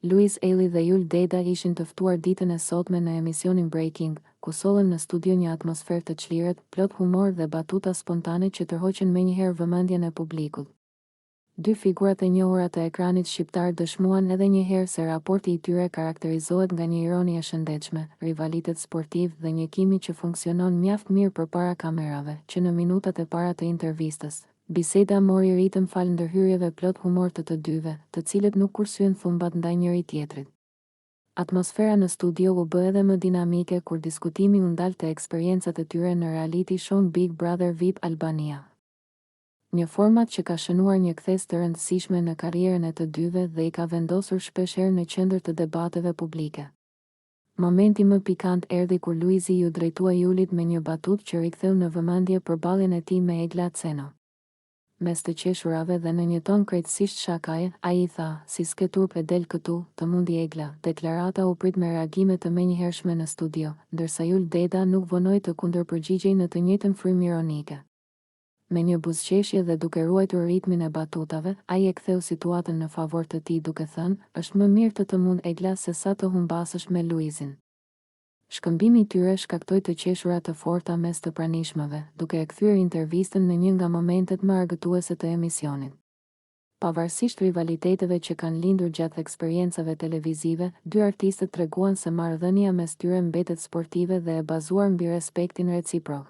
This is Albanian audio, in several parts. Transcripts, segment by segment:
Luiz Eli dhe Yul Deda ishin të ftuar ditën e sotme në emisionin Breaking, ku sollën në studio një atmosferë të çliret, plot humor dhe batuta spontane që tërhoqën menjëherë vëmendjen e publikut. Dy figurat e njohura të ekranit shqiptar dëshmuan edhe një herë se raporti i tyre karakterizohet nga një ironi e shëndetshme, rivalitet sportiv dhe një kimi që funksionon mjaft mirë përpara kamerave, që në minutat e para të intervistës. Biseda mori ritëm fal ndërhyrjeve plot humor të dyve, të cilët nuk kursyen thumbat ndaj njëri tjetrit. Atmosfera në studio u bë edhe më dinamike kur diskutimi u ndal te eksperiencat e tyre në reality show Big Brother VIP Albania. Një format që ka shënuar një kthes të rëndësishme në karrierën e të dyve dhe i ka vendosur shpeshherë në qendër të debateve publike. Momenti më pikant erdhi kur Luizi ju drejtua Julit me një batutë që riktheu në vëmendje përballjen e tij me Egla Ceno. Mes të qeshurave dhe në një ton krejtësisht shakaje, ai i tha, si s'ke turp e del këtu, të mundi Egla. Deklarata u prit me reagime të menjëhershme në studio, ndërsa Yul Deda nuk vonoi të kundërpërgjigjej në të njëjtën frymë ironike. Me një buzëqeshje dhe duke ruajtur ritmin e batutave, ai e ktheu situatën në favor të tij duke thënë, është më mirë të mund Egla se sa të humbasësh me Luizin. Shkëmbimi i tyre shkaktoi të qeshura të forta mes të pranishmëve, duke e kthyer intervistën në një nga momentet më argëtuese të emisionit. Pavarësisht rivaliteteve që kanë lindur gjatë eksperiencave televizive, dy artistët treguan se marrëdhënia mes tyre mbetet sportive dhe e bazuar mbi respektin reciprok.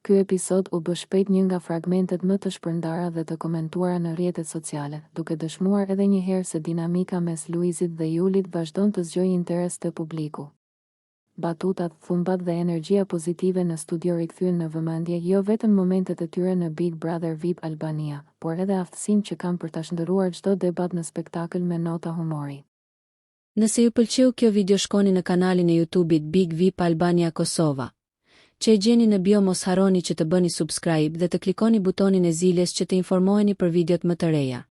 Ky episod u bë shpejt një nga fragmentet më të shpërndara dhe të komentuara në rrjetet sociale, duke dëshmuar edhe një herë se dinamika mes Luizit dhe Julit vazhdon të zgjojë interes të publiku. Batutat, thumbat dhe energjia pozitive në studio rikthyen në vëmendje jo vetëm momentet e tyre në Big Brother VIP Albania, por edhe aftësinë që kanë për ta shndërruar çdo debat në spektakël me nota humori. Nëse ju pëlqeu kjo video, shkoni në kanalin e YouTube-it Big VIP Albania Kosova, që e gjeni në bio. Mos harroni që të bëni subscribe dhe të klikoni butonin e ziljes që të informoheni për videot më të reja.